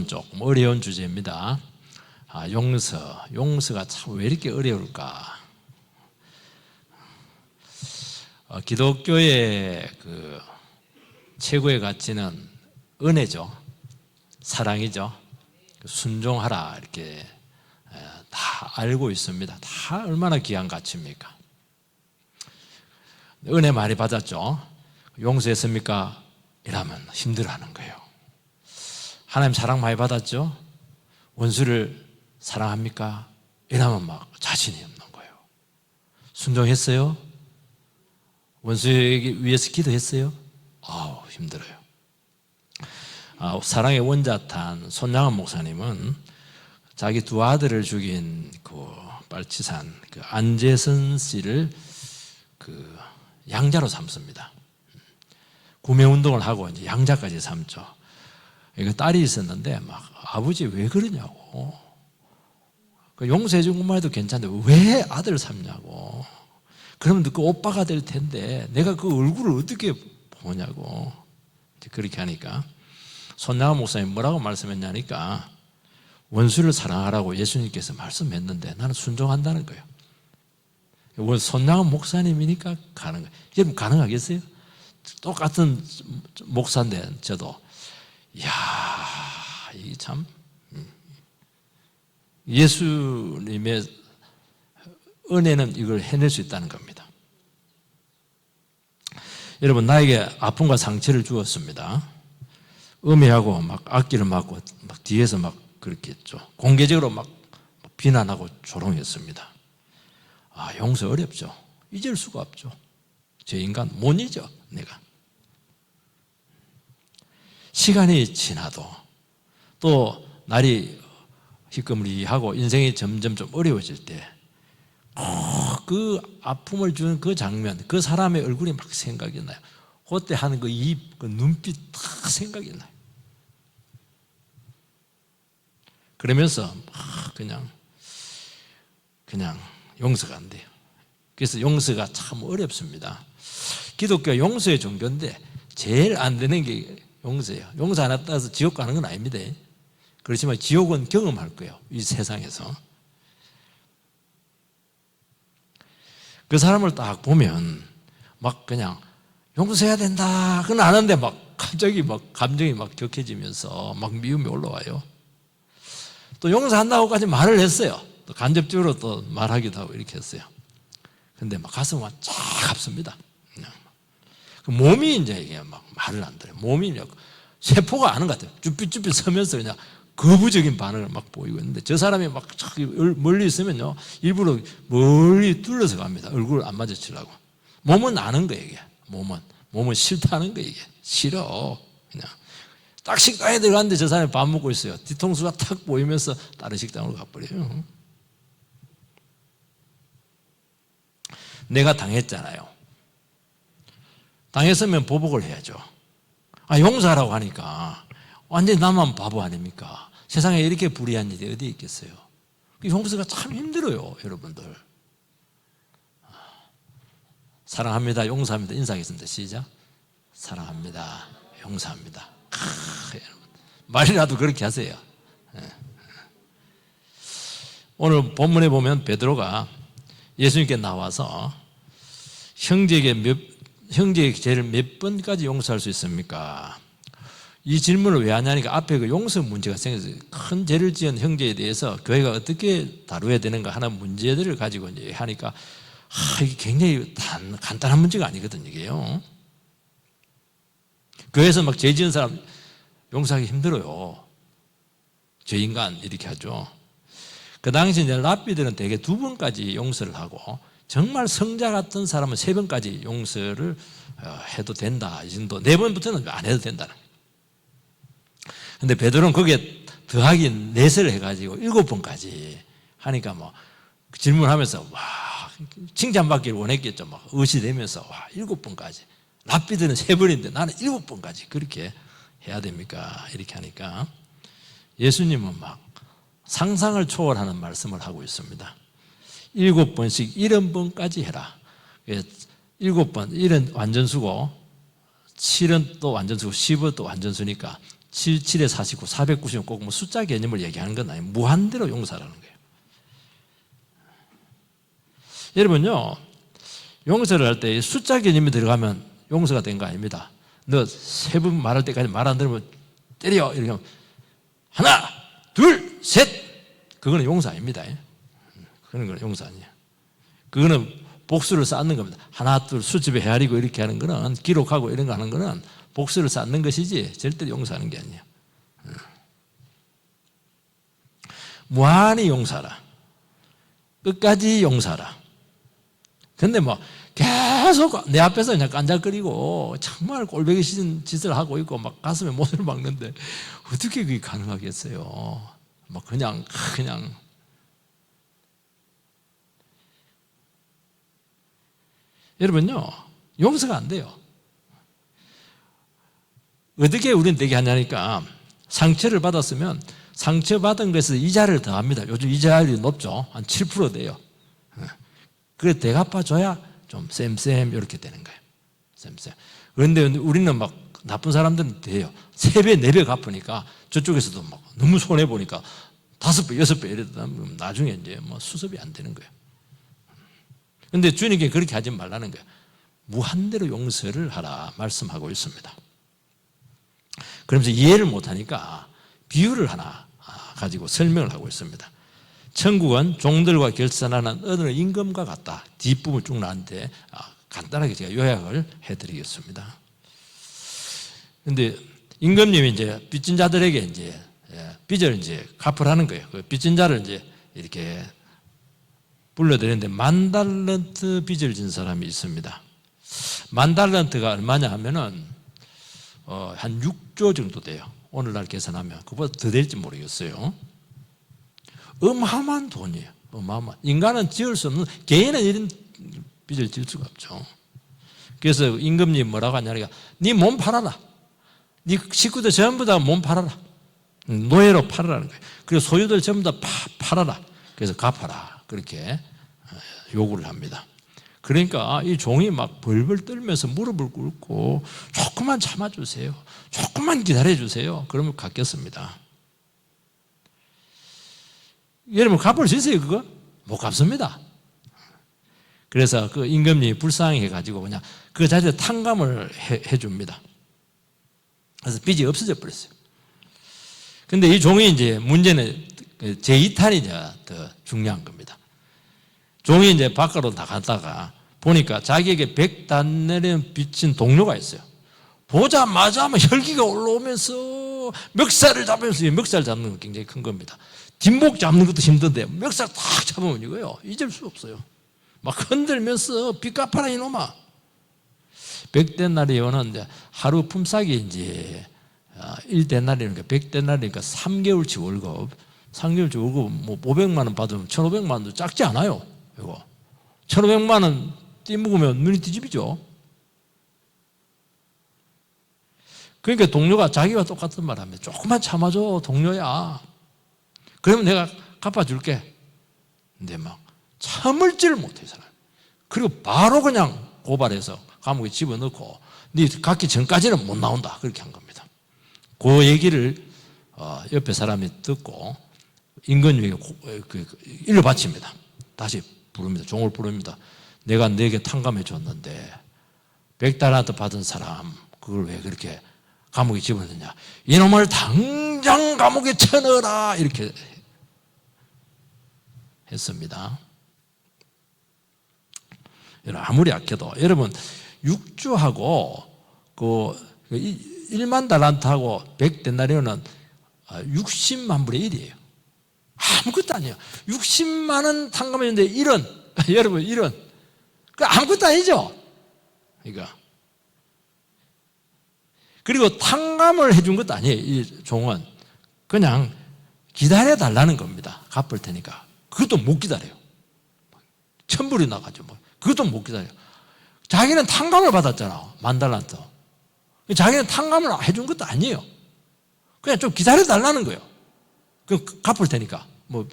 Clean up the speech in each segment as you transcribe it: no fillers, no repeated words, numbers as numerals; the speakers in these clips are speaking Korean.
오늘은 조금 어려운 주제입니다. 용서가 참 왜 이렇게 어려울까? 기독교의 그 최고의 가치는 은혜죠. 사랑이죠. 순종하라 이렇게 다 알고 있습니다. 다 얼마나 귀한 가치입니까? 은혜 많이 받았죠. 용서했습니까? 이러면 힘들어하는 거예요. 하나님 사랑 많이 받았죠. 원수를 사랑합니까? 이러면 막 자신이 없는 거예요. 순종했어요? 원수에게 위해서 기도했어요? 힘들어요. 사랑의 원자탄 손양원 목사님은 자기 두 아들을 죽인 그 빨치산 그 안재선 씨를 그 양자로 삼습니다. 구매운동을 하고 이제 양자까지 삼죠. 딸이 있었는데 막 아버지 왜 그러냐고. 용서해 준 것만 해도 괜찮은데 왜 아들을 삼냐고. 그러면 그 오빠가 될 텐데 내가 그 얼굴을 어떻게 보냐고. 그렇게 하니까 손양원 목사님 뭐라고 말씀했냐니까 원수를 사랑하라고 예수님께서 말씀했는데 나는 순종한다는 거예요. 손양원 목사님이니까 가는 거예요. 여러분 가능하겠어요? 똑같은 목사인데 저도 이야 이게 참 예수님의 은혜는 이걸 해낼 수 있다는 겁니다. 여러분 나에게 아픔과 상처를 주었습니다. 음해하고 막 악기를 맞고 막 뒤에서 막 그렇게 했죠. 공개적으로 막 비난하고 조롱했습니다. 용서 어렵죠. 잊을 수가 없죠. 저 인간 못 잊어 내가. 시간이 지나도 또 날이 희끄무리하고 인생이 점점 좀 어려워질 때 그 아픔을 주는 그 장면, 그 사람의 얼굴이 막 생각이 나요. 그때 하는 그 입, 그 눈빛 다 생각이 나요. 그러면서 그냥 용서가 안 돼요. 그래서 용서가 참 어렵습니다. 기독교가 용서의 종교인데 제일 안 되는 게 용서예요. 용서 안 했다 해서 지옥 가는 건 아닙니다. 그렇지만 지옥은 경험할 거예요. 이 세상에서. 그 사람을 딱 보면 막 그냥 용서해야 된다. 그건 아는데 막 갑자기 막 감정이 막 격해지면서 막 미움이 올라와요. 또 용서한다고까지 말을 했어요. 또 간접적으로 또 말하기도 하고 이렇게 했어요. 근데 막 가슴은 쫙 아픕니다. 그 몸이 이제 이게 막 말을 안 들어요. 몸이 세포가 아는 것 같아요. 쭈삣쭈삣 서면서 그냥 거부적인 반응을 막 보이고 있는데 저 사람이 막 멀리 있으면요. 일부러 멀리 뚫려서 갑니다. 얼굴을 안 마주치려고. 몸은 아는 거예요, 이게. 몸은 싫다는 거예요, 이게. 싫어. 그냥. 딱 식당에 들어갔는데 저 사람이 밥 먹고 있어요. 뒤통수가 탁 보이면서 다른 식당으로 가버려요. 내가 당했잖아요. 당했으면 보복을 해야죠. 용서하라고 하니까 완전히 나만 바보 아닙니까? 세상에 이렇게 불의한 일이 어디 있겠어요? 용서가 참 힘들어요, 여러분들. 사랑합니다, 용서합니다. 인사하겠습니다. 시작. 사랑합니다, 용서합니다. 말이라도 그렇게 하세요. 오늘 본문에 보면 베드로가 예수님께 나와서 형제의 죄를 몇 번까지 용서할 수 있습니까? 이 질문을 왜 하냐니까 앞에 그 용서 문제가 생겨서 큰 죄를 지은 형제에 대해서 교회가 어떻게 다루어야 되는가 하는 문제들을 가지고 이제 하니까 이게 굉장히 간단한 문제가 아니거든요, 이게요. 교회에서 막 죄 지은 사람 용서하기 힘들어요. 죄인간 이렇게 하죠. 그 당시 이제 랍비들은 대개 2번까지 용서를 하고 정말 성자 같은 사람은 3번까지 용서를 해도 된다. 이 정도. 4번부터는 안 해도 된다는 거예요. 근데 베드로는 거기에 더하기 4를 해가지고 7번까지 하니까 뭐 질문하면서 칭찬받기를 원했겠죠. 막 의시되면서 7번까지. 랍비들은 3번인데 나는 7번까지 그렇게 해야 됩니까? 이렇게 하니까 예수님은 막 상상을 초월하는 말씀을 하고 있습니다. 7번씩 70번까지 해라. 7번, 1은 완전수고 7은 또 완전수고 10은 또 완전수니까 7에 49, 490 꼭 뭐 숫자 개념을 얘기하는 건 아니에요. 무한대로 용서라는 거예요. 여러분요, 용서를 할 때 숫자 개념이 들어가면 용서가 된 거 아닙니다. 너 세 번 말할 때까지 말 안 들으면 때려 이렇게 하면 하나, 둘, 셋, 그거는 용서 아닙니다. 그런 건 용서 아니에요. 그거는 복수를 쌓는 겁니다. 하나, 둘, 수집에 헤아리고 이렇게 하는 거는, 기록하고 이런 거 하는 거는 복수를 쌓는 것이지 절대로 용서하는 게 아니에요. 무한히 용서하라. 끝까지 용서하라. 근데 뭐 계속 내 앞에서 그냥 깐작거리고 정말 꼴보기 싫은 짓을 하고 있고 막 가슴에 못을 박는데 어떻게 그게 가능하겠어요? 막 그냥 여러분요, 용서가 안 돼요. 어떻게 우리는 되게 하냐니까, 상처를 받았으면 상처받은 것에서 이자를 더합니다. 요즘 이자율이 높죠. 한 7% 돼요. 그래 대갚아줘야 좀 쌤 이렇게 되는 거예요. 쌤. 그런데 우리는 막 나쁜 사람들은 돼요. 3배, 4배 갚으니까 저쪽에서도 막 너무 손해보니까 5배, 6배 이러다 나중에 이제 뭐 수습이 안 되는 거예요. 근데 주님께 그렇게 하지 말라는 거예요. 무한대로 용서를 하라 말씀하고 있습니다. 그러면서 이해를 못하니까 비유를 하나 가지고 설명을 하고 있습니다. 천국은 종들과 결산하는 어느 임금과 같다. 뒷부분 쭉 나왔는데 간단하게 제가 요약을 해드리겠습니다. 그런데 임금님이 이제 빚진 자들에게 이제 빚을 이제 갚으라는 거예요. 그 빚진 자를 이제 이렇게 불러드렸는데 10,000달란트 빚을 진 사람이 있습니다. 10,000달란트가 얼마냐 하면은 한 6조 정도 돼요. 오늘날 계산하면 그보다 더 될지 모르겠어요. 어마어마한 돈이에요. 어마어마한. 인간은 지을 수 없는, 개인은 이런 빚을 질 수가 없죠. 그래서 임금님 뭐라고 하냐니까 네 몸 팔아라. 네 식구들 전부 다 몸 팔아라. 노예로 팔아라는 거예요. 그리고 소유들 전부 다 팔아라. 그래서 갚아라. 그렇게 요구를 합니다. 그러니까 이 종이 막 벌벌 떨면서 무릎을 꿇고 조금만 참아주세요. 조금만 기다려주세요. 그러면 갚겠습니다. 여러분 갚을 수 있어요 그거? 못 갚습니다. 그래서 그 임금님이 불쌍해가지고 그냥 그 자리에 탕감을 해줍니다. 그래서 빚이 없어져 버렸어요. 근데 이 종이 이제 문제는 제2탄이 더 중요한 겁니다. 종이 이제 밖으로 나갔다가 보니까 자기에게 100단네를 빚진 동료가 있어요. 보자마자 혈기가 올라오면서 멱살을 잡으면서, 멱살 잡는 건 굉장히 큰 겁니다. 뒷목 잡는 것도 힘든데 멱살 탁 잡으면 이거요 잊을 수 없어요. 막 흔들면서 빚 갚아라 이놈아. 100데나리온은 이제 하루 품삯이 이제 1데나리오니까 100데나리오니까 3개월치 월급. 3개월치 월급 뭐 500만 원 받으면 1,500만 원도 작지 않아요. 이거 1,500만 원 띠먹으면 눈이 뒤집이죠. 그러니까 동료가 자기와 똑같은 말 합니다. 조금만 참아줘 동료야. 그러면 내가 갚아줄게. 근데 막 참을지를 못해 사람. 그리고 바로 그냥 고발해서 감옥에 집어넣고 네 갖기 전까지는 못 나온다. 그렇게 한 겁니다. 그 얘기를 옆에 사람이 듣고 임금님에게 일러 바칩니다. 다시 부릅니다. 종을 부릅니다. 내가 너에게 탕감해 줬는데 100달란트 받은 사람 그걸 왜 그렇게 감옥에 집어넣냐. 이놈을 당장 감옥에 쳐넣어라. 이렇게 했습니다. 아무리 약해도 여러분 6주하고 그 1만 달란트하고 100데나리온은 60만 분의 1이에요. 아무것도 아니에요. 60만 원 탕감했는데 1원. 여러분 1원. 그 아무것도 아니죠. 그러니까. 그리고 탕감을 해준 것도 아니에요. 이 종은 그냥 기다려달라는 겁니다. 갚을 테니까. 그것도 못 기다려요. 천불이 나가죠. 뭐. 그것도 못 기다려요. 자기는 탕감을 받았잖아. 10,000달란트. 자기는 탕감을 해준 것도 아니에요. 그냥 좀 기다려달라는 거예요. 그럼 갚을 테니까. 뭐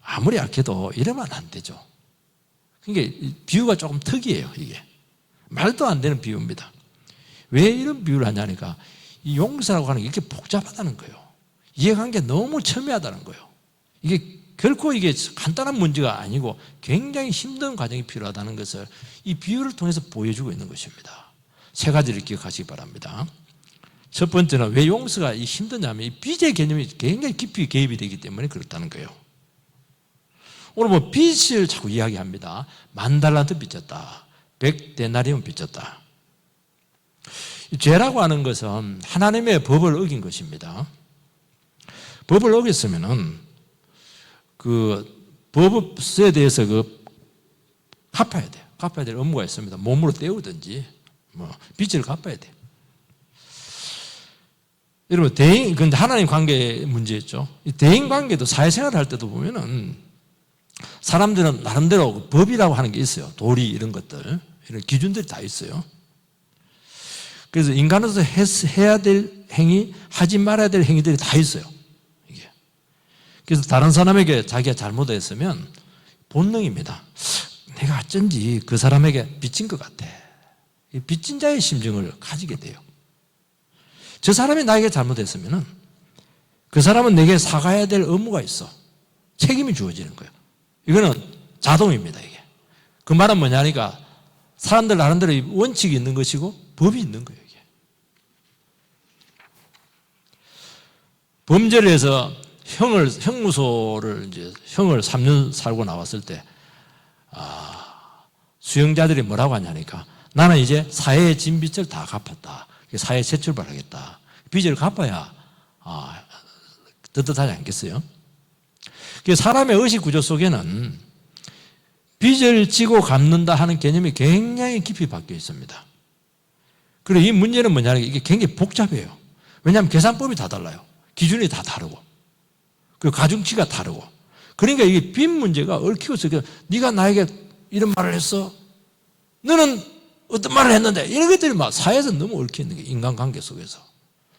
아무리 약해도 이러면 안 되죠. 그러니까 비유가 조금 특이해요. 이게 말도 안 되는 비유입니다. 왜 이런 비유를 하냐니까 이 용서라고 하는 게 이렇게 복잡하다는 거예요. 이해관계 너무 첨예하다는 거예요. 이게 결코 이게 간단한 문제가 아니고 굉장히 힘든 과정이 필요하다는 것을 이 비유를 통해서 보여주고 있는 것입니다. 세 가지를 기억하시기 바랍니다. 첫 번째는 왜 용서가 힘드냐면 이 빚의 개념이 굉장히 깊이 개입이 되기 때문에 그렇다는 거예요. 오늘 뭐 빚을 자꾸 이야기합니다. 10,000달란트 빚졌다. 100데나리온 빚졌다. 죄라고 하는 것은 하나님의 법을 어긴 것입니다. 법을 어겼으면은 그 법에 대해서 갚아야 돼요. 갚아야 될 의무가 있습니다. 몸으로 때우든지 뭐 빚을 갚아야 돼요. 여러분 대인, 근데 하나님 관계의 문제였죠. 이 대인 관계도 사회생활을 할 때도 보면은 사람들은 나름대로 법이라고 하는 게 있어요. 도리 이런 것들, 이런 기준들이 다 있어요. 그래서 인간으로서 해야 될 행위, 하지 말아야 될 행위들이 다 있어요. 이게. 그래서 다른 사람에게 자기가 잘못했으면 본능입니다. 내가 어쩐지 그 사람에게 빚진 것 같아. 이 빚진 자의 심정을 가지게 돼요. 저 사람이 나에게 잘못했으면 그 사람은 내게 사과해야 될 의무가 있어. 책임이 주어지는 거예요. 이거는 자동입니다. 이게. 그 말은 뭐냐니까 사람들 나름대로 원칙이 있는 것이고 법이 있는 거예요. 이게. 범죄를 해서 형무소를 이제 형을 3년 살고 나왔을 때 수용자들이 뭐라고 하냐니까 나는 이제 사회의 진 빚을 다 갚았다. 사회에 재출발하겠다. 빚을 갚아야 떳떳하지 않겠어요? 사람의 의식 구조 속에는 빚을 지고 갚는다 하는 개념이 굉장히 깊이 박혀 있습니다. 그리고 이 문제는 뭐냐면 이게 굉장히 복잡해요. 왜냐하면 계산법이 다 달라요. 기준이 다 다르고 그리고 가중치가 다르고 그러니까 이게 빚 문제가 얽히고 있어요. 네가 나에게 이런 말을 했어. 너는 어떤 말을 했는데 이런 것들이 막 사회에서 너무 얽혀 있는 게 인간관계 속에서.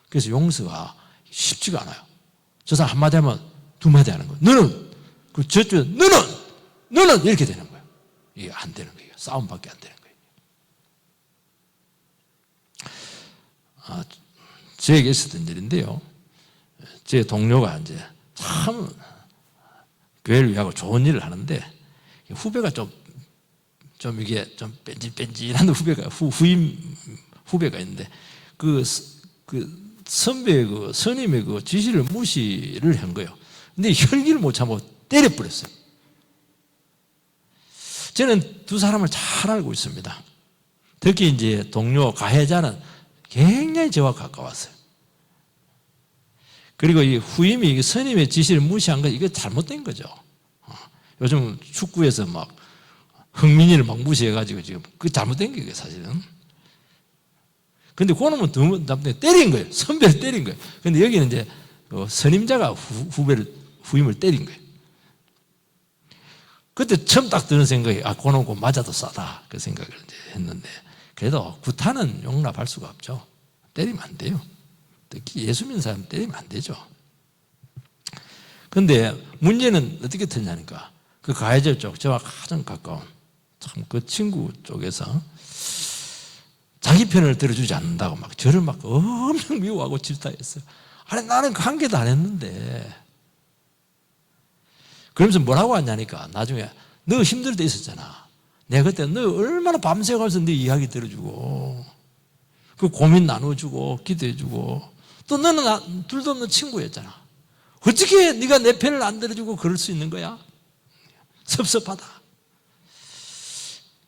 그래서 용서가 쉽지가 않아요. 저 사람 한마디 하면 두마디 하는 거예요. 너는 그 저쪽에 너는 이렇게 되는 거예요. 이게 안 되는 거예요. 싸움밖에 안 되는 거예요. 저에게 있었던 일인데요. 제 동료가 이제 참 교회를 위하고 좋은 일을 하는데 후배가 좀 이게 좀 뺀질뺀질한 후배가 있는데 그 선배의 스님의 지시를 무시를 한 거예요. 근데 혈기를 못 참고 때려버렸어요. 저는 두 사람을 잘 알고 있습니다. 특히 이제 동료 가해자는 굉장히 저와 가까웠어요. 그리고 이 후임이 스님의 지시를 무시한 거 이거 잘못된 거죠. 요즘 축구에서 막 흥민이를 막 무시해가지고 지금 그 잘못된 게 사실은. 근데 그놈은 때린 거예요. 선배를 때린 거예요. 근데 여기는 이제 선임자가 후임을 때린 거예요. 그때 처음 딱 드는 생각이 그놈 맞아도 싸다 그 생각을 이제 했는데 그래도 구타는 용납할 수가 없죠. 때리면 안 돼요. 특히 예수 믿는 사람 때리면 안 되죠. 근데 문제는 어떻게 됐냐니까 그 가해자 쪽 저와 가장 가까운 참 그 친구 쪽에서 자기 편을 들어주지 않는다고 막 저를 막 엄청 미워하고 질타했어요. 아니 나는 한 개도 안 했는데. 그러면서 뭐라고 하냐니까 나중에 너 힘들 때 있었잖아. 내가 그때 너 얼마나 밤새 가서 네 이야기 들어주고 그 고민 나눠주고 기도해주고 또 너는 둘도 없는 친구였잖아. 어떻게 네가 내 편을 안 들어주고 그럴 수 있는 거야? 섭섭하다.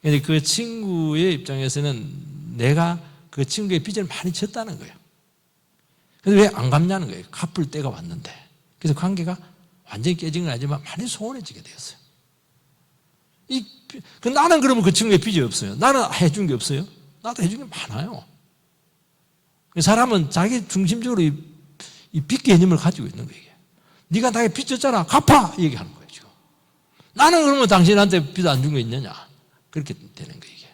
근데 그 친구의 입장에서는 내가 그 친구의 빚을 많이 졌다는 거예요. 그래서 왜 안 갚냐는 거예요. 갚을 때가 왔는데. 그래서 관계가 완전히 깨진 건 아니지만 많이 소원해지게 되었어요. 나는 그러면 그 친구의 빚이 없어요. 나는 해준 게 없어요. 나도 해준 게 많아요. 사람은 자기 중심적으로 이 빚 개념을 가지고 있는 거예요. 네가 나에게 빚 졌잖아. 갚아! 얘기하는 거예요. 지금. 나는 그러면 당신한테 빚 안 준 거 있느냐? 그렇게 되는 거예요. 이게.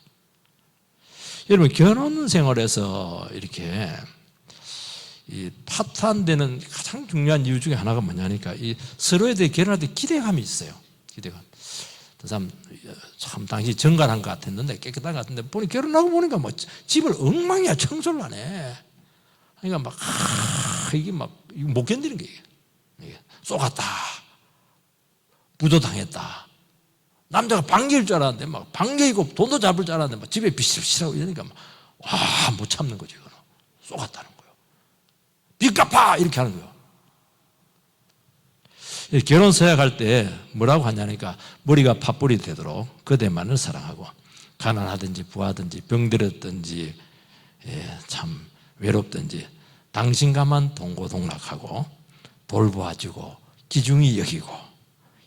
여러분 결혼 생활에서 이렇게 파탄되는 가장 중요한 이유 중에 하나가 뭐냐니까 이 서로에 대해 결혼할 때 기대감이 있어요. 기대감. 그 사람 참 당시 정갈한 것 같았는데, 깨끗한 것 같은데, 보니 결혼하고 보니까 뭐 집을 엉망이야. 청소를 안 해. 그러니까 막 이게 막 못 견디는 게 이게 쏘갔다, 부도당했다. 남자가 반기일 줄 알았는데 막 반기이고 돈도 잡을 줄 알았는데 막 집에 비실비실하고 이러니까 막 와, 못 참는 거죠. 이거는 쏘갔다는 거예요. 빚 갚아 이렇게 하는 거예요. 결혼 서약할 때 뭐라고 하냐니까, 머리가 팥불이 되도록 그대만을 사랑하고, 가난하든지 부하든지 병들었든지 참 외롭든지 당신과만 동고동락하고 돌보아주고 귀중히 여기고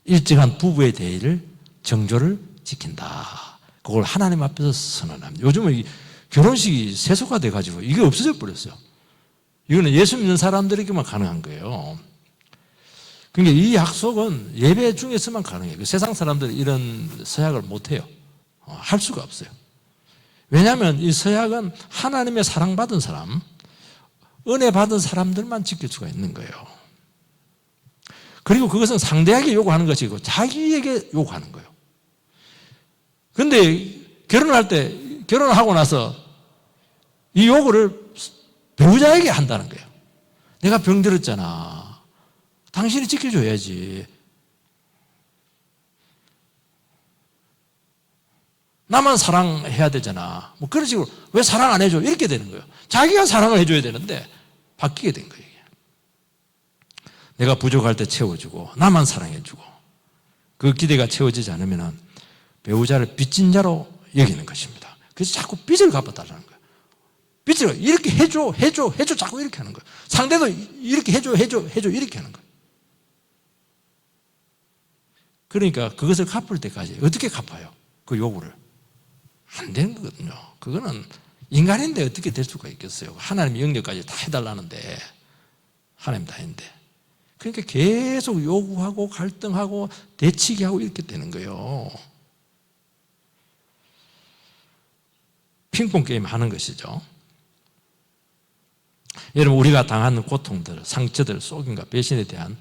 일정한 부부의 대의를 정조를 지킨다. 그걸 하나님 앞에서 선언합니다. 요즘은 결혼식이 세속화 돼가지고 이게 없어져 버렸어요. 이거는 예수 믿는 사람들에게만 가능한 거예요. 그러니까 이 약속은 예배 중에서만 가능해요. 세상 사람들은 이런 서약을 못해요. 할 수가 없어요. 왜냐하면 이 서약은 하나님의 사랑받은 사람, 은혜 받은 사람들만 지킬 수가 있는 거예요. 그리고 그것은 상대에게 요구하는 것이고 자기에게 요구하는 거예요. 그런데 결혼을 하고 나서 이 요구를 배우자에게 한다는 거예요. 내가 병들었잖아. 당신이 지켜줘야지. 나만 사랑해야 되잖아. 뭐 그런 식으로 왜 사랑 안 해줘? 이렇게 되는 거예요. 자기가 사랑을 해줘야 되는데 바뀌게 된 거예요. 내가 부족할 때 채워주고 나만 사랑해주고, 그 기대가 채워지지 않으면 배우자를 빚진 자로 여기는 것입니다. 그래서 자꾸 빚을 갚아달라는 거예요. 빚을 이렇게 해줘 자꾸 이렇게 하는 거예요. 상대도 이렇게 해줘 이렇게 하는 거예요. 그러니까 그것을 갚을 때까지 어떻게 갚아요? 그 요구를. 안 되는 거거든요. 그거는 인간인데 어떻게 될 수가 있겠어요? 하나님의 영역까지 다 해달라는데 하나님 다 했는데. 그러니까 계속 요구하고 갈등하고 대치기 하고 이렇게 되는 거예요. 핑퐁 게임 하는 것이죠. 여러분, 우리가 당하는 고통들, 상처들, 속임과 배신에 대한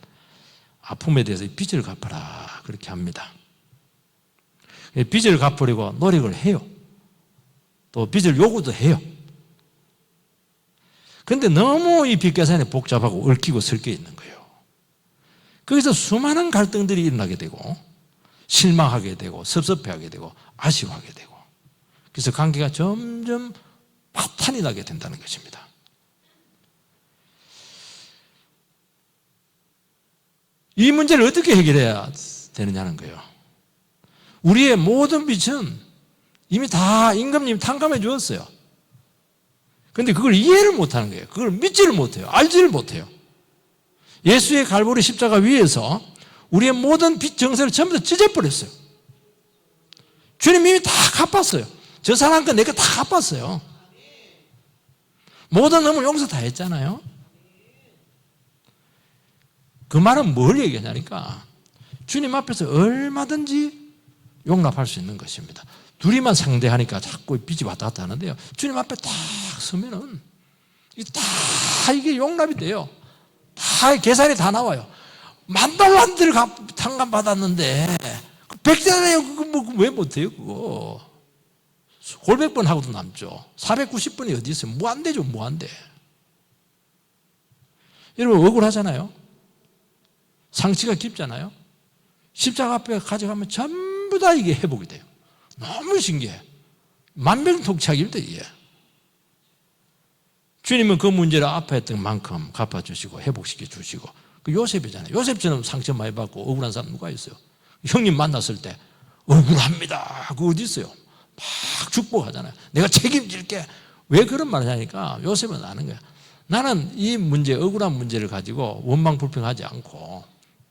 아픔에 대해서 빚을 갚아라 그렇게 합니다. 빚을 갚으려고 노력을 해요. 또 빚을 요구도 해요. 그런데 너무 이 빚 계산이 복잡하고 얽히고 설켜 있는 거예요. 거기서 수많은 갈등들이 일어나게 되고 실망하게 되고 섭섭해하게 되고 아쉬워하게 되고, 그래서 관계가 점점 파탄이 나게 된다는 것입니다. 이 문제를 어떻게 해결해야 되느냐는 거예요. 우리의 모든 빚은 이미 다 임금님이 탕감해 주었어요. 그런데 그걸 이해를 못하는 거예요. 그걸 믿지를 못해요. 알지를 못해요. 예수의 갈보리 십자가 위에서 우리의 모든 빚 정세를 전부 다 찢어버렸어요. 주님 이미 다 갚았어요. 저 사람 거 내 거 다 갚았어요. 모든 놈을 용서 다 했잖아요. 그 말은 뭘 얘기하냐니까, 주님 앞에서 얼마든지 용납할 수 있는 것입니다. 둘이만 상대하니까 자꾸 빚이 왔다 갔다 하는데요, 주님 앞에 딱 서면은 다 이게 용납이 돼요. 다 계산이 다 나와요. $10,000,000 탕감 받았는데 100잔이에요. 그거 왜 못해요? 그거 골백번 하고도 남죠. 490번이 어디 있어요? 무한대죠. 무한대. 여러분, 억울하잖아요. 상처가 깊잖아요. 십자가 앞에 가져가면 전부 다 이게 회복이 돼요. 너무 신기해. 만병통치약입니다, 이게. 주님은 그 문제를 아파했던 만큼 갚아주시고 회복시켜 주시고. 그 요셉이잖아요. 요셉처럼 상처 많이 받고 억울한 사람 누가 있어요? 형님 만났을 때 억울합니다. 그거 어디 있어요? 막 축복하잖아요. 내가 책임질게. 왜 그런 말을 하니까 요셉은 아는 거야. 나는 이 문제, 억울한 문제를 가지고 원망불평하지 않고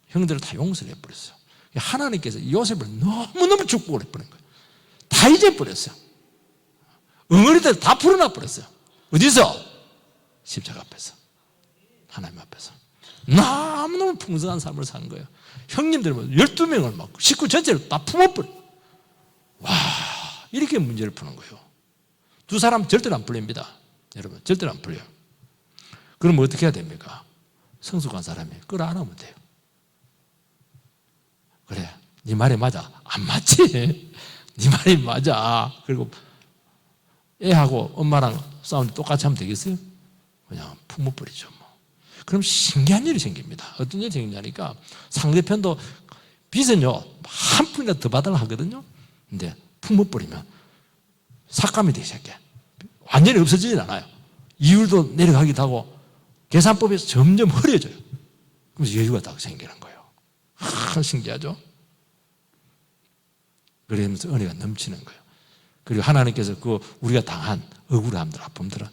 형들을 다 용서를 해버렸어요. 하나님께서 요셉을 너무너무 축복을 해버린 거예요. 다 잊어버렸어요. 응어리들 다 풀어놔버렸어요. 어디서? 십자가 앞에서. 하나님 앞에서. 너무너무 풍성한 삶을 사는 거예요. 형님들은 12명을 막 식구 전체를 다 품어버려. 와, 이렇게 문제를 푸는 거예요. 두 사람 절대로 안 풀립니다. 여러분, 절대로 안 풀려요. 그럼 어떻게 해야 됩니까? 성숙한 사람이 끌어안으면 돼요. 그래, 네 말이 맞아. 안 맞지? 네 말이 맞아. 그리고 애하고 엄마랑 싸우는데 똑같이 하면 되겠어요? 그냥 품어버리죠. 뭐. 그럼 신기한 일이 생깁니다. 어떤 일이 생기냐니까 상대편도 빚은요 한 푼이라도 더 받으려 하거든요. 근데 품어버리면 삭감이 되기 시작해. 완전히 없어지진 않아요. 이율도 내려가기도 하고 계산법이 점점 흐려져요. 그래서 여유가 딱 생기는 거예요. 신기하죠? 그러면서 은혜가 넘치는 거예요. 그리고 하나님께서 그 우리가 당한 억울함들, 아픔들은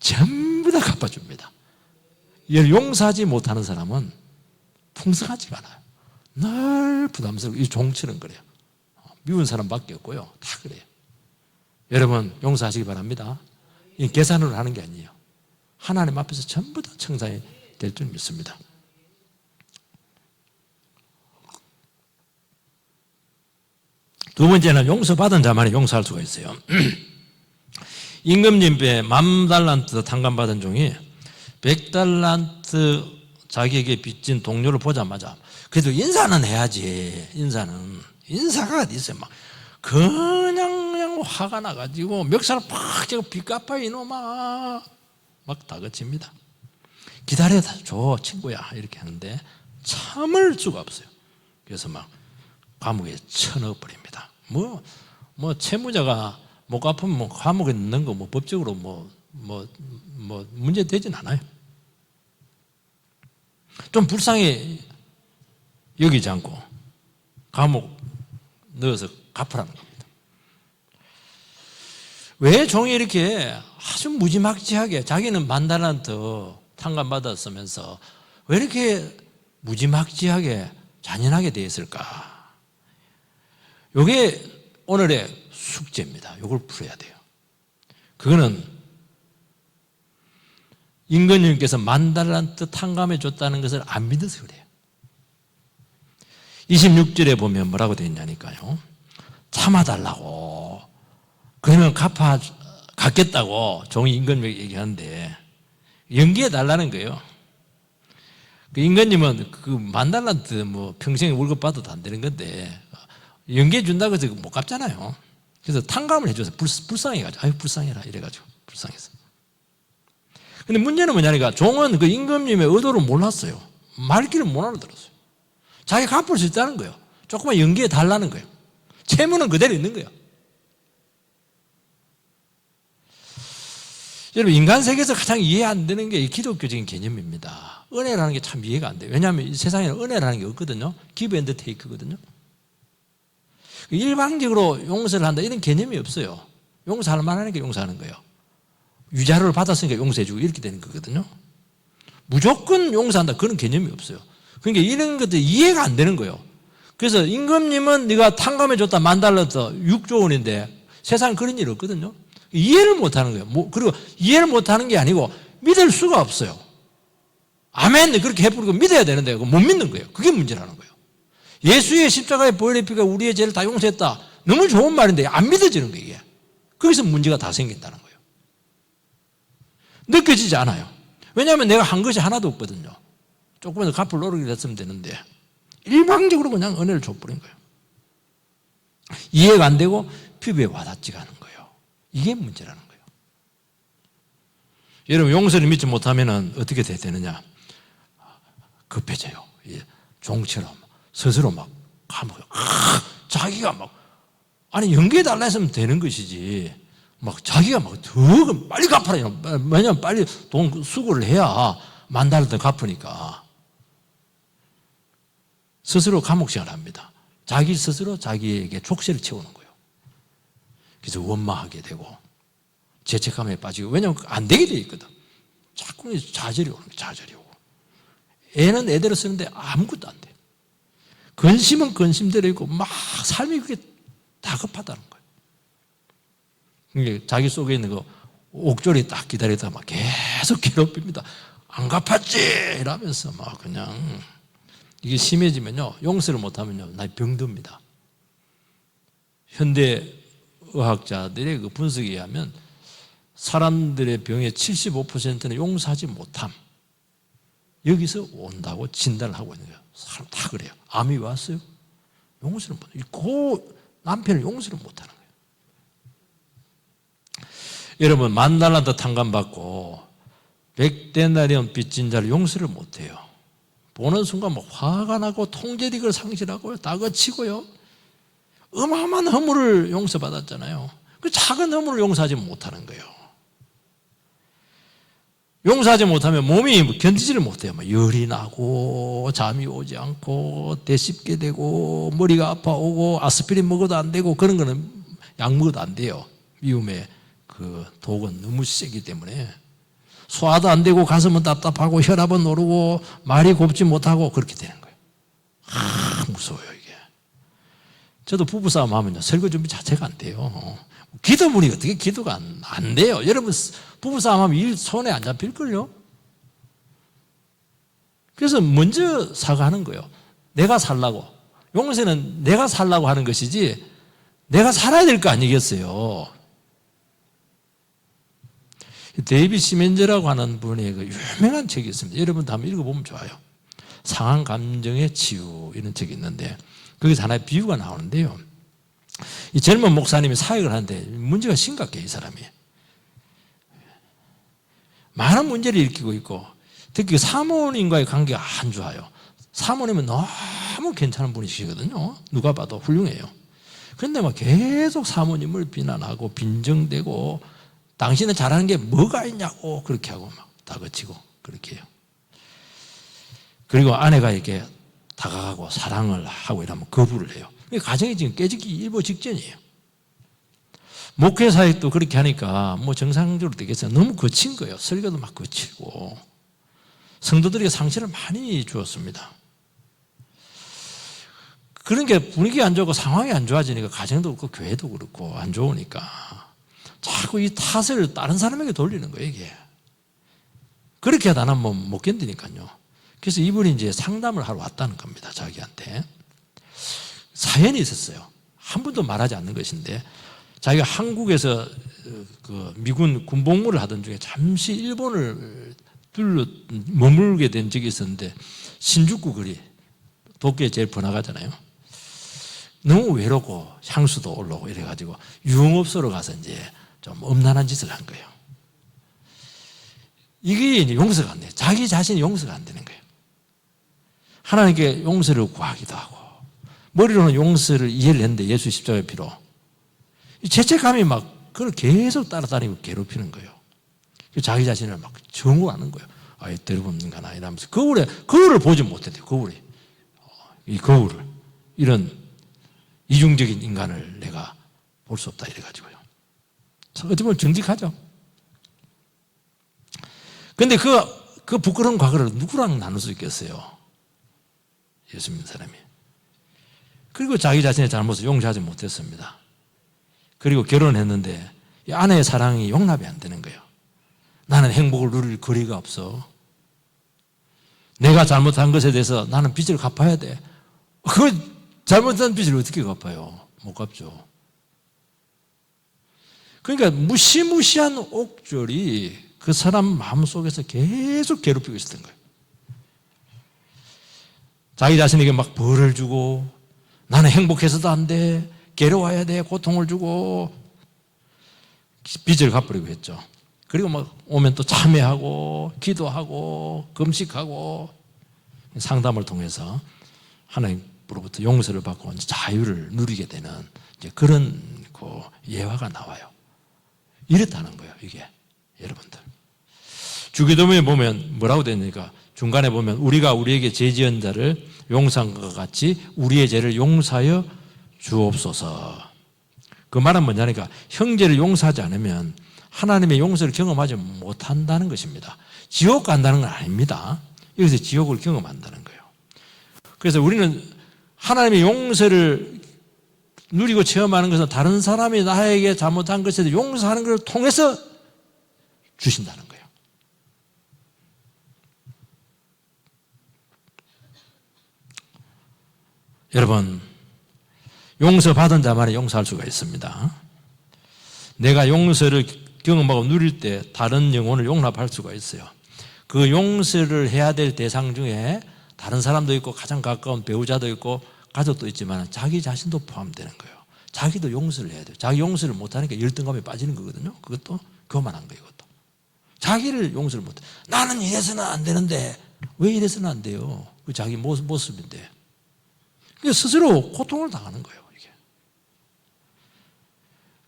전부 다 갚아줍니다. 이를 용서하지 못하는 사람은 풍성하지가 않아요. 늘 부담스럽고 이 종치는 거래요. 미운 사람밖에 없고요. 다 그래요. 여러분 용서하시기 바랍니다. 이 계산으로 하는 게 아니에요. 하나님 앞에서 전부 다 청산이 될 줄 믿습니다. 두 번째는 용서받은 자만이 용서할 수가 있어요. 임금님께 10,000달란트 탕감받은 종이 100달란트 자기에게 빚진 동료를 보자마자 그래도 인사는 해야지. 인사가 어디 있어요. 막 그냥 화가 나가지고 멱살을 팍 쥐고 빚 갚아 이놈아 막 다그칩니다. 기다려줘 친구야 이렇게 하는데 참을 수가 없어요. 그래서 막 감옥에 쳐넣어버립니다. 뭐 채무자가 못 갚으면 뭐 감옥에 넣는 거 뭐 법적으로 뭐 문제 되진 않아요. 좀 불쌍히 여기지 않고 감옥 넣어서 갚으라는 겁니다. 왜 종이 이렇게 아주 무지막지하게 자기는 10,000달란트 탕감받았으면서 왜 이렇게 무지막지하게 잔인하게 되어 있을까? 이게 오늘의 숙제입니다. 이걸 풀어야 돼요. 그거는 임금님께서 10,000달란트 탕감해 줬다는 것을 안 믿어서 그래요. 26절에 보면 뭐라고 되어 있냐니까요. 참아달라고. 그러면 갚겠다고 종이 임금님에게 얘기하는데 연기해 달라는 거예요. 그 임금님은 그 10,000달란트 뭐 평생 월급 받아도 안 되는 건데 연기해 준다고 해서 못 갚잖아요. 그래서 탕감을 해줘서 불쌍해가지고 아유 불쌍해라 이래가지고 불쌍해서. 근데 문제는 뭐냐니까 종은 그 임금님의 의도를 몰랐어요. 말귀를 못 알아들었어요. 자기 갚을 수 있다는 거예요. 조금만 연기해 달라는 거예요. 채무는 그대로 있는 거예요. 여러분 인간 세계에서 가장 이해 안 되는 게 이 기독교적인 개념입니다. 은혜라는 게 참 이해가 안 돼요. 왜냐하면 이 세상에는 은혜라는 게 없거든요. give and take거든요. 일방적으로 용서를 한다 이런 개념이 없어요. 용서할 만하니까 용서하는 거예요. 위자료를 받았으니까 용서해주고 이렇게 되는 거거든요. 무조건 용서한다 그런 개념이 없어요. 그러니까 이런 것들이 이해가 안 되는 거예요. 그래서 임금님은 네가 탕감해줬다 10,000달란트 6조 원인데 세상에 그런 일 없거든요. 이해를 못하는 거예요. 그리고 이해를 못하는 게 아니고 믿을 수가 없어요. 아멘 그렇게 해버리고 믿어야 되는데 못 믿는 거예요. 그게 문제라는 거예요. 예수의 십자가의 보혈의 피가 우리의 죄를 다 용서했다. 너무 좋은 말인데 안 믿어지는 거예요. 이게. 거기서 문제가 다 생긴다는 거예요. 느껴지지 않아요. 왜냐하면 내가 한 것이 하나도 없거든요. 조금만 더 갚을 노력이 됐으면 되는데 일방적으로 그냥 은혜를 줘버린 거예요. 이해가 안 되고 피부에 와닿지가 않은 거예요. 이게 문제라는 거예요. 여러분 용서를 믿지 못하면 어떻게 되느냐? 급해져요. 종처럼 스스로 막 감옥에 자기가 막 아니 연기해달라 했으면 되는 것이지 막 자기가 막 더 빨리 갚아라. 왜냐면 빨리 돈 수고를 해야 10,000달러 갚으니까 스스로 감옥생활을 합니다. 자기 스스로 자기에게 족쇄를 채우는 거예요. 그래서 원망하게 되고 죄책감에 빠지고 왜냐하면 안 되게 돼 있거든. 자꾸 좌절이 오고 애는 애대로 쓰는데 아무것도 안 돼. 근심은 근심대로 있고 막 삶이 그게 다급하다는 거예요. 그러니까 자기 속에 있는 그 옥졸이 딱 기다리다가 막 계속 괴롭힙니다. 안 갚았지 이러면서 막 그냥 이게 심해지면요 용서를 못하면요 나 병듭니다. 현대 의학자들의 그 분석에 의하면 사람들의 병의 75%는 용서하지 못함 여기서 온다고 진단을 하고 있는 거예요. 사람 다 그래요. 암이 왔어요. 용서를 못 해요. 그 남편을 용서를 못하는 거예요. 여러분, 10,000달란트 탕감받고 100데나리온 빚진 자를 용서를 못해요. 보는 순간 막 화가 나고 통제력을 상실하고요, 다그치고요. 어마어마한 허물을 용서받았잖아요. 그 작은 허물을 용서하지 못하는 거예요. 용서하지 못하면 몸이 견디지를 못해요. 막 열이 나고 잠이 오지 않고 대씹게 되고 머리가 아파오고 아스피린 먹어도 안 되고, 그런 거는 약 먹어도 안 돼요. 미움의 그 독은 너무 세기 때문에. 소화도 안 되고 가슴은 답답하고 혈압은 오르고 말이 곱지 못하고 그렇게 되는 거예요. 무서워요 이게. 저도 부부싸움 하면요, 설거 준비 자체가 안 돼요. 기도문이 어떻게 기도가 안 돼요. 여러분, 부부싸움 하면 일 손에 안 잡힐걸요. 그래서 먼저 사과하는 거예요. 내가 살라고. 용서는 내가 살라고 하는 것이지 내가 살아야 될 거 아니겠어요. 데이빗 시멘저라고 하는 분의 그 유명한 책이 있습니다. 여러분도 한번 읽어보면 좋아요. 상한 감정의 치유, 이런 책이 있는데 거기서 하나의 비유가 나오는데요. 이 젊은 목사님이 사역을 하는데 문제가 심각해요. 이 사람이 많은 문제를 일으키고 있고, 특히 사모님과의 관계가 안 좋아요. 사모님은 너무 괜찮은 분이시거든요. 누가 봐도 훌륭해요. 그런데 막 계속 사모님을 비난하고 빈정대고 당신은 잘하는 게 뭐가 있냐고 그렇게 하고 막 다그치고 그렇게 해요. 그리고 아내가 이렇게 다가가고 사랑을 하고 이러면 거부를 해요. 가정이 지금 깨지기 일보 직전이에요. 목회 사역도 그렇게 하니까 뭐 정상적으로 되겠어요. 너무 거친 거예요. 설교도 막 거치고 성도들에게 상처를 많이 주었습니다. 그런 게 분위기 안 좋고 상황이 안 좋아지니까 가정도 그렇고 교회도 그렇고 안 좋으니까 자꾸 이 탓을 다른 사람에게 돌리는 거예요, 이게. 그렇게 하다 나면 못 견디니까요. 그래서 이분이 이제 상담을 하러 왔다는 겁니다, 자기한테. 사연이 있었어요. 한 번도 말하지 않는 것인데, 자기가 한국에서 그 미군 군복무를 하던 중에 잠시 일본을 머물게 된 적이 있었는데, 신주쿠 거리, 도쿄에 제일 번화가잖아요. 너무 외롭고 향수도 올라오고 이래가지고 유흥업소로 가서 이제 좀 엄난한 짓을 한 거예요. 이게 이제 용서가 안 돼요. 자기 자신이 용서가 안 되는 거예요. 하나님께 용서를 구하기도 하고, 머리로는 용서를 이해를 했는데 예수 십자가의 피로 죄책감이 막 그걸 계속 따라다니고 괴롭히는 거예요. 자기 자신을 막 정오하는 거예요. 아예 때려붓는가나 이러면서 거울을 보지 못했대요. 이 거울을, 이런 이중적인 인간을 내가 볼 수 없다 이래가지고요. 어떻게 보면 정직하죠. 그런데 그 부끄러운 과거를 누구랑 나눌 수 있겠어요? 예수 믿는 사람이. 그리고 자기 자신의 잘못을 용서하지 못했습니다. 그리고 결혼했는데 이 아내의 사랑이 용납이 안 되는 거예요. 나는 행복을 누릴 거리가 없어. 내가 잘못한 것에 대해서 나는 빚을 갚아야 돼. 그 잘못한 빚을 어떻게 갚아요? 못 갚죠. 그러니까 무시무시한 옥졸이 그 사람 마음속에서 계속 괴롭히고 있었던 거예요. 자기 자신에게 막 벌을 주고, 나는 행복해서도 안 돼, 괴로워야 돼, 고통을 주고 빚을 갚으려고 했죠. 그리고 막 오면 또 참회하고 기도하고 금식하고 상담을 통해서 하나님으로부터 용서를 받고 자유를 누리게 되는 이제 그런 그 예화가 나와요. 이렇다는 거예요, 이게. 여러분들, 주기도문에 보면 뭐라고 되어 있느니까 중간에 보면 우리가 우리에게 죄 지은 자를 용서한 것 같이 우리의 죄를 용서하여 주옵소서. 그 말은 뭐냐니까 형제를 용서하지 않으면 하나님의 용서를 경험하지 못한다는 것입니다. 지옥 간다는 건 아닙니다. 여기서 지옥을 경험한다는 거예요. 그래서 우리는 하나님의 용서를 누리고 체험하는 것은 다른 사람이 나에게 잘못한 것에 대해 용서하는 것을 통해서 주신다는 거예요. 여러분, 용서받은 자만이 용서할 수가 있습니다. 내가 용서를 경험하고 누릴 때 다른 영혼을 용납할 수가 있어요. 그 용서를 해야 될 대상 중에 다른 사람도 있고 가장 가까운 배우자도 있고 가족도 있지만 자기 자신도 포함되는 거예요. 자기도 용서를 해야 돼요. 자기 용서를 못하니까 열등감에 빠지는 거거든요. 그것도 교만한 거예요. 이것도. 자기를 용서를 못해. 나는 이래서는 안 되는데 왜 이래서는 안 돼요? 그 자기 모습인데. 스스로 고통을 당하는 거예요. 이게.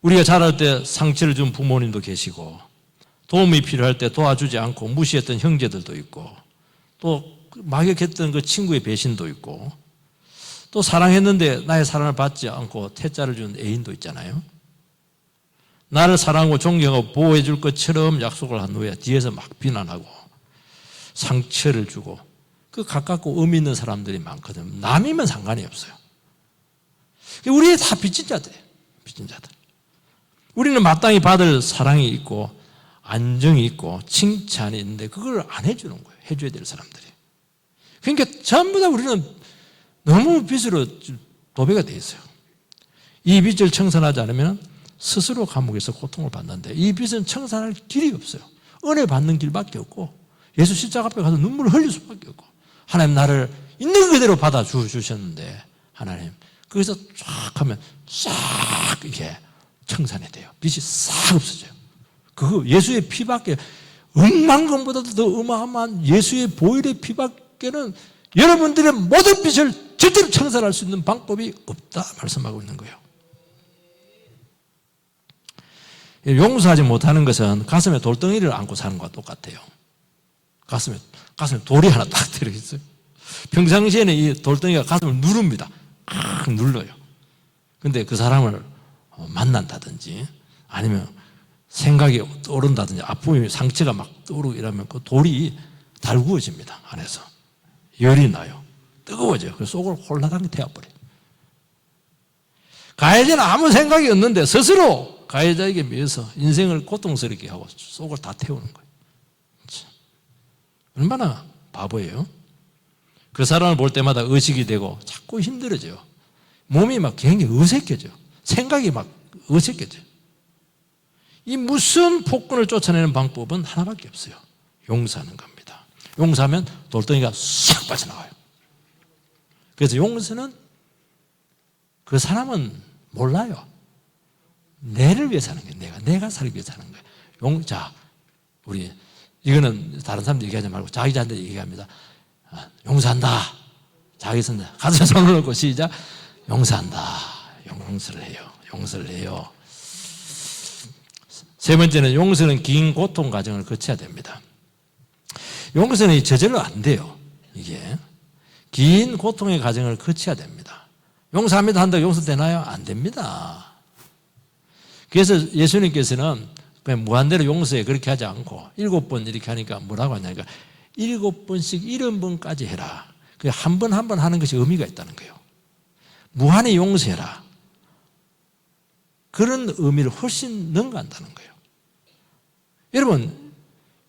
우리가 자랄 때 상처를 준 부모님도 계시고 도움이 필요할 때 도와주지 않고 무시했던 형제들도 있고 또 막역했던 그 친구의 배신도 있고 또 사랑했는데 나의 사랑을 받지 않고 퇴짜를 준 애인도 있잖아요. 나를 사랑하고 존경하고 보호해 줄 것처럼 약속을 한 후에 뒤에서 막 비난하고 상처를 주고 그 가깝고 의미 있는 사람들이 많거든요. 남이면 상관이 없어요. 우리 다 빚진 자들이에요. 빚진 자들. 우리는 마땅히 받을 사랑이 있고 안정이 있고 칭찬이 있는데 그걸 안 해주는 거예요. 해줘야 될 사람들이. 그러니까 전부 다 우리는 너무 빚으로 도배가 돼 있어요. 이 빚을 청산하지 않으면 스스로 감옥에서 고통을 받는데 이 빚은 청산할 길이 없어요. 은혜 받는 길밖에 없고 예수 십자가 앞에 가서 눈물을 흘릴 수밖에 없고 하나님 나를 있는 그대로 받아주셨는데 하나님 거기서 쫙 하면 싹 이게 청산이 돼요. 빚이 싹 없어져요. 그거 예수의 피밖에 억만금보다도 더 어마어마한 예수의 보혈의 피밖에는 여러분들의 모든 빚을 절대로 청산할 수 있는 방법이 없다 말씀하고 있는 거예요. 용서하지 못하는 것은 가슴에 돌덩이를 안고 사는 것과 똑같아요. 가슴에 돌이 하나 딱 들어있어요. 평상시에는 이 돌덩이가 가슴을 누릅니다. 꽉 눌러요. 근데 그 사람을 만난다든지 아니면 생각이 떠오른다든지 아픔이 상처가 막 떠오르고 이러면 그 돌이 달구어집니다. 안에서. 열이 나요. 뜨거워져요. 그래서 속을 홀라당 태워버려요. 가해자는 아무 생각이 없는데 스스로 가해자에게 미워서 인생을 고통스럽게 하고 속을 다 태우는 거예요. 얼마나 바보예요? 그 사람을 볼 때마다 의식이 되고 자꾸 힘들어져요. 몸이 막 굉장히 어색해져요. 생각이 막 어색해져요. 이 무슨 폭군을 쫓아내는 방법은 하나밖에 없어요. 용서하는 겁니다. 용서하면 돌덩이가 싹 빠져나가요. 그래서 용서는 그 사람은 몰라요. 내를 위해 사는 거예요. 내가 살기 위해 사는 거예요. 자, 우리 이거는 다른 사람들 얘기하지 말고 자기한테 얘기합니다. 용서한다. 자기 손 가슴에 손을 얹고 시작. 용서한다. 용서를 해요. 용서를 해요. 세 번째는 용서는 긴 고통 과정을 거쳐야 됩니다. 용서는 저절로 안 돼요. 이게 긴 고통의 과정을 거쳐야 됩니다. 용서합니다 한다고 용서되나요? 안 됩니다. 그래서 예수님께서는 그냥 무한대로 용서해 그렇게 하지 않고 7번 이렇게 하니까 뭐라고 하냐니까 7번씩 70번까지 해라. 한 번 한 번 하는 것이 의미가 있다는 거예요. 무한히 용서해라. 그런 의미를 훨씬 능가한다는 거예요. 여러분,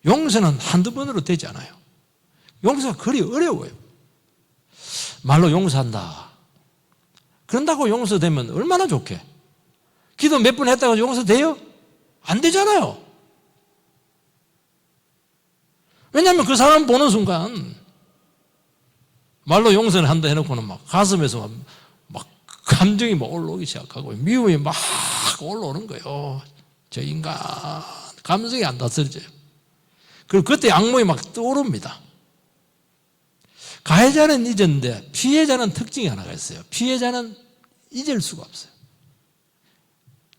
용서는 한두 번으로 되지 않아요. 용서가 그리 어려워요. 말로 용서한다. 그런다고 용서되면 얼마나 좋게. 기도 몇 번 했다고 용서돼요? 안 되잖아요. 왜냐하면 그 사람 보는 순간 말로 용서를 한다 해놓고는 막 가슴에서 막 감정이 막 올라오기 시작하고 미움이 막 올라오는 거예요. 저 인간 감정이 안 다스려져요. 그리고 그때 악몽이 막 떠오릅니다. 가해자는 잊었는데 피해자는 특징이 하나가 있어요. 피해자는 잊을 수가 없어요.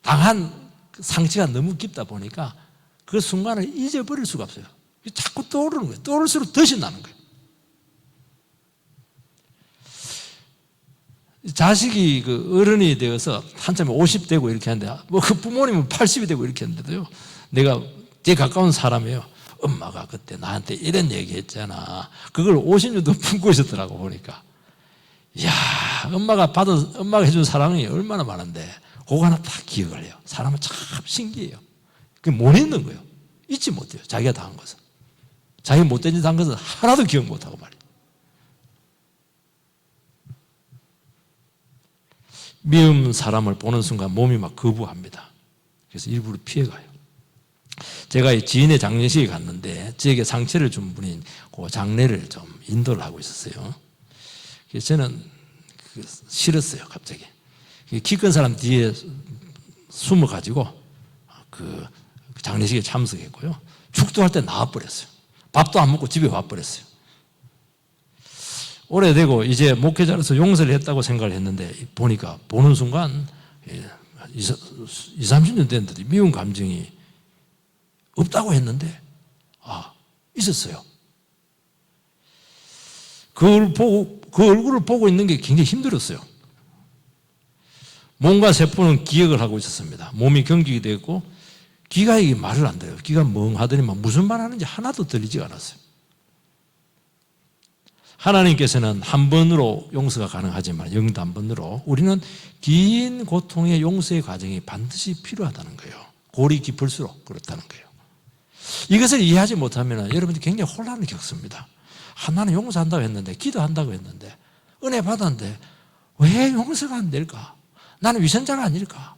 당한 상처가 너무 깊다 보니까 그 순간을 잊어버릴 수가 없어요. 자꾸 떠오르는 거예요. 떠오를수록 더 신나는 거예요. 자식이 그 어른이 되어서 한참 50 되고 이렇게 하는데 뭐 그 부모님은 80이 되고 이렇게 했는데도요. 내가 제일 가까운 사람이에요. 엄마가 그때 나한테 이런 얘기 했잖아. 그걸 50년도 품고 있었더라고 보니까. 이야, 엄마가 해준 사랑이 얼마나 많은데 그거 하나 다 기억을 해요. 사람은 참 신기해요. 그게 못 잊는 거예요. 잊지 못해요. 자기가 당한 것은. 자기가 못된 짓 한 것은 하나도 기억 못하고 말이에요. 미운 사람을 보는 순간 몸이 막 거부합니다. 그래서 일부러 피해가요. 제가 지인의 장례식에 갔는데 저에게 상처를 준 분이 그 장례를 좀 인도를 하고 있었어요. 그래서 저는 싫었어요, 갑자기. 키 큰 사람 뒤에 숨어가지고 그 장례식에 참석했고요. 축도할 때 나와버렸어요. 밥도 안 먹고 집에 와버렸어요. 오래되고 이제 목회자로서 용서를 했다고 생각을 했는데 보니까 보는 순간 20-30년 됐는데 미운 감정이 없다고 했는데 있었어요. 그 얼굴을 보고 있는 게 굉장히 힘들었어요. 몸과 세포는 기억을 하고 있었습니다. 몸이 경직이 되고 귀가 이게 말을 안 들어요. 귀가 멍하더니만 무슨 말 하는지 하나도 들리지가 않았어요. 하나님께서는 한 번으로 용서가 가능하지만 영도 한 번으로 우리는 긴 고통의 용서의 과정이 반드시 필요하다는 거예요. 골이 깊을수록 그렇다는 거예요. 이것을 이해하지 못하면 여러분들이 굉장히 혼란을 겪습니다. 나는 용서한다고 했는데 기도한다고 했는데 은혜 받았는데 왜 용서가 안 될까? 나는 위선자가 아닐까?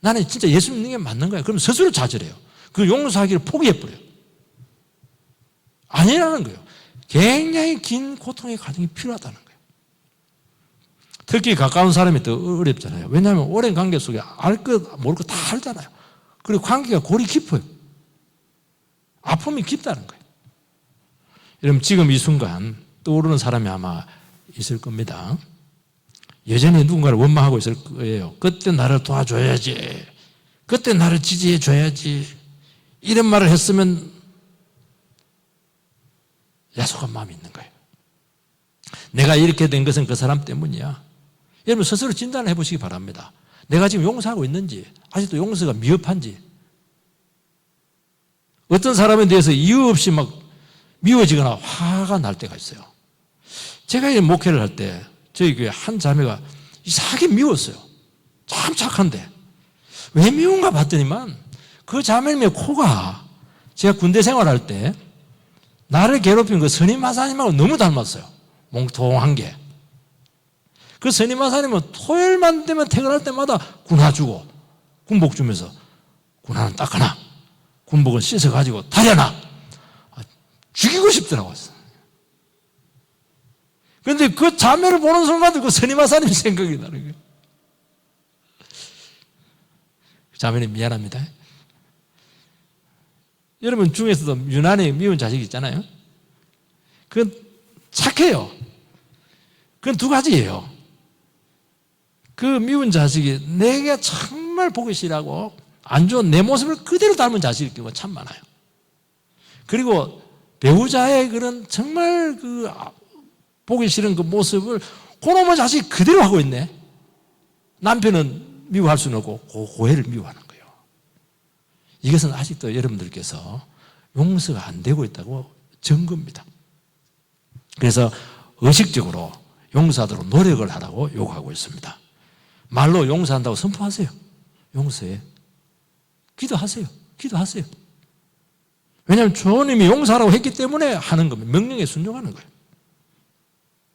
나는 진짜 예수 믿는 게 맞는 거야. 그럼 스스로 좌절해요. 그 용서하기를 포기해버려요. 아니라는 거예요. 굉장히 긴 고통의 과정이 필요하다는 거예요. 특히 가까운 사람이 더 어렵잖아요. 왜냐하면 오랜 관계 속에 알 것 모를 것 다 알잖아요. 그리고 관계가 골이 깊어요. 아픔이 깊다는 거예요. 여러분 지금 이 순간 떠오르는 사람이 아마 있을 겁니다. 여전히 누군가를 원망하고 있을 거예요. 그때 나를 도와줘야지. 그때 나를 지지해 줘야지. 이런 말을 했으면 야속한 마음이 있는 거예요. 내가 이렇게 된 것은 그 사람 때문이야. 여러분 스스로 진단을 해보시기 바랍니다. 내가 지금 용서하고 있는지 아직도 용서가 미흡한지 어떤 사람에 대해서 이유 없이 막 미워지거나 화가 날 때가 있어요. 제가 이 목회를 할 때 저희 교회 한 자매가 이상하게 미웠어요. 참 착한데 왜 미운가 봤더니만 그 자매님의 코가 제가 군대 생활할 때 나를 괴롭힌 그 선임마사님하고 너무 닮았어요. 몽통한 게. 그 선임마사님은 토요일만 되면 퇴근할 때마다 군화 주고 군복 주면서 군화는 닦아놔. 군복은 씻어가지고 다려놔. 죽이고 싶더라고요. 그런데 그 자매를 보는 순간도 그 선임마사님 생각이 나는 거예요. 자매님 미안합니다. 여러분 중에서도 유난히 미운 자식이 있잖아요. 그건 착해요. 그건 두 가지예요. 그 미운 자식이 내게 정말 보기 싫어하고 안 좋은 내 모습을 그대로 닮은 자식일 경우가 참 많아요. 그리고 배우자의 그런 정말 그 보기 싫은 그 모습을 그놈의 자식이 그대로 하고 있네. 남편은 미워할 수는 없고 고해를 미워하는 거예요. 이것은 아직도 여러분들께서 용서가 안 되고 있다고 증거입니다. 그래서 의식적으로 용서하도록 노력을 하라고 요구하고 있습니다. 말로 용서한다고 선포하세요. 용서해. 기도하세요. 기도하세요. 왜냐하면 주님이 용서하라고 했기 때문에 하는 겁니다. 명령에 순종하는 거예요.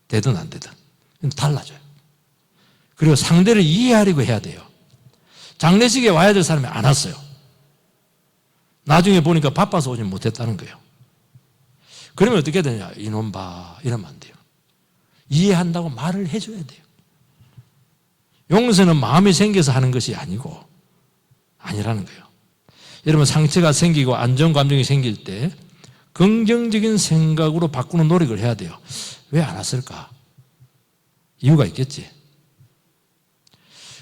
되든 안 되든. 달라져요. 그리고 상대를 이해하려고 해야 돼요. 장례식에 와야 될 사람이 안 왔어요. 나중에 보니까 바빠서 오지 못했다는 거예요. 그러면 어떻게 되냐? 이놈 봐. 이러면 안 돼요. 이해한다고 말을 해줘야 돼요. 용서는 마음이 생겨서 하는 것이 아니라는 거예요. 여러분 상처가 생기고 안정감정이 생길 때 긍정적인 생각으로 바꾸는 노력을 해야 돼요. 왜 안 왔을까? 이유가 있겠지.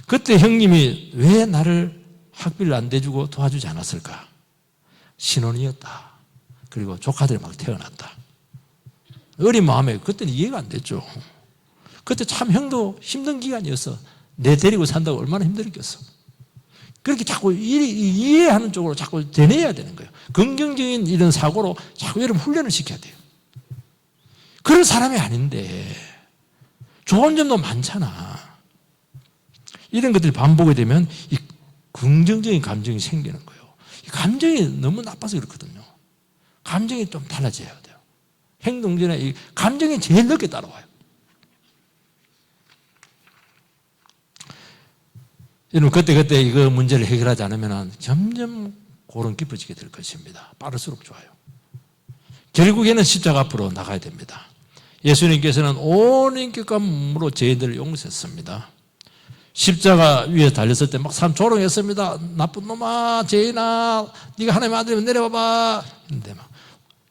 그때 형님이 왜 나를 학비를 안 대주고 도와주지 않았을까? 신혼이었다. 그리고 조카들이 막 태어났다. 어린 마음에 그때는 이해가 안 됐죠. 그때 참 형도 힘든 기간이었어. 내 데리고 산다고 얼마나 힘들었겠어. 그렇게 자꾸 이해하는 쪽으로 자꾸 되뇌어야 되는 거예요. 긍정적인 이런 사고로 자꾸 여러분 훈련을 시켜야 돼요. 그런 사람이 아닌데 좋은 점도 많잖아. 이런 것들이 반복이 되면 이 긍정적인 감정이 생기는 거예요. 이 감정이 너무 나빠서 그렇거든요. 감정이 좀 달라져야 돼요. 행동 전에 이 감정이 제일 늦게 따라와요. 여러분 그때 이거 문제를 해결하지 않으면 점점 고름 깊어지게 될 것입니다. 빠를수록 좋아요. 결국에는 십자가 앞으로 나가야 됩니다. 예수님께서는 온 인격과 몸으로 저희들을 용서했습니다. 십자가 위에 달렸을 때 막 사람 조롱했습니다. 나쁜 놈아, 죄인아, 네가 하나님의 아들이면 내려와봐. 근데 막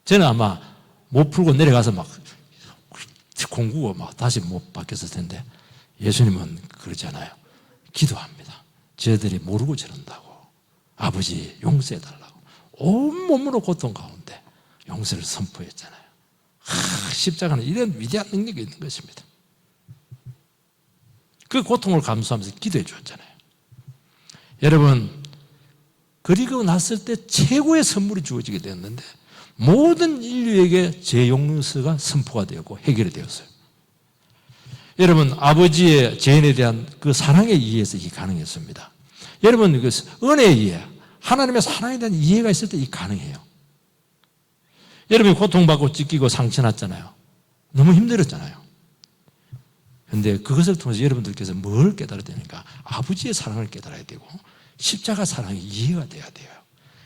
저는 아마 못 풀고 내려가서 막 공구가 막 다시 못 바뀌었을 텐데, 예수님은 그러잖아요. 기도합니다. 저희들이 모르고 저런다고. 아버지 용서해달라고. 온몸으로 고통 가운데 용서를 선포했잖아요. 십자가는 이런 위대한 능력이 있는 것입니다. 그 고통을 감수하면서 기도해 주었잖아요. 여러분, 그리고 났을 때 최고의 선물이 주어지게 되었는데 모든 인류에게 죄 용서가 선포가 되었고 해결이 되었어요. 여러분, 아버지의 죄인에 대한 그 사랑에 의해서 이게 가능했습니다. 여러분, 그 은혜에 의해 하나님의 사랑에 대한 이해가 있을 때 이게 가능해요. 여러분이 고통받고 찢기고 상처났잖아요. 너무 힘들었잖아요. 그런데 그것을 통해서 여러분들께서 뭘 깨달아야 되니까 아버지의 사랑을 깨달아야 되고 십자가 사랑이 이해가 돼야 돼요.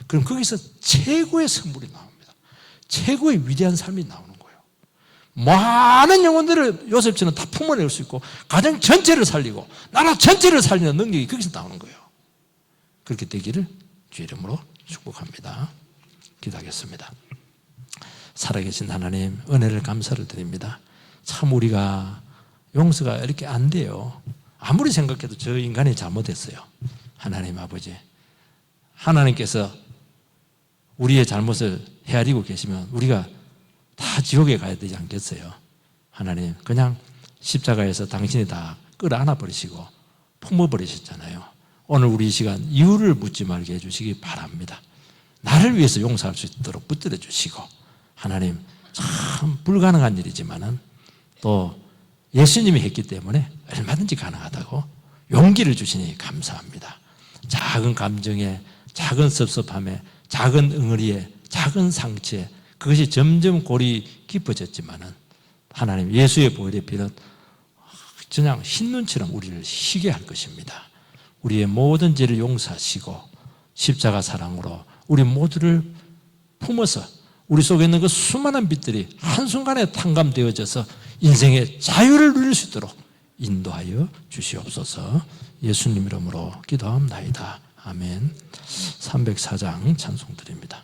그럼 거기서 최고의 선물이 나옵니다. 최고의 위대한 삶이 나오는 거예요. 많은 영혼들을 요셉처럼 다 품어낼 수 있고 가정 전체를 살리고 나라 전체를 살리는 능력이 거기서 나오는 거예요. 그렇게 되기를 주의 이름으로 축복합니다. 기도하겠습니다. 살아계신 하나님, 은혜를 감사를 드립니다. 참 우리가 용서가 이렇게 안 돼요. 아무리 생각해도 저 인간이 잘못했어요. 하나님 아버지, 하나님께서 우리의 잘못을 헤아리고 계시면 우리가 다 지옥에 가야 되지 않겠어요? 하나님, 그냥 십자가에서 당신이 다 끌어안아 버리시고 품어 버리셨잖아요. 오늘 우리 이 시간 이유를 묻지 말게 해주시기 바랍니다. 나를 위해서 용서할 수 있도록 붙들어 주시고, 하나님, 참 불가능한 일이지만은 또 예수님이 했기 때문에 얼마든지 가능하다고 용기를 주시니 감사합니다. 작은 감정에, 작은 섭섭함에, 작은 응어리에, 작은 상처에 그것이 점점 골이 깊어졌지만은 하나님, 예수의 보혈의 피는 그냥 흰눈처럼 우리를 희게 할 것입니다. 우리의 모든 죄를 용서하시고 십자가 사랑으로 우리 모두를 품어서 우리 속에 있는 그 수많은 빛들이 한순간에 탕감되어져서 인생의 자유를 누릴 수 있도록 인도하여 주시옵소서. 예수님 이름으로 기도합나이다. 아멘. 304장 찬송 드립니다.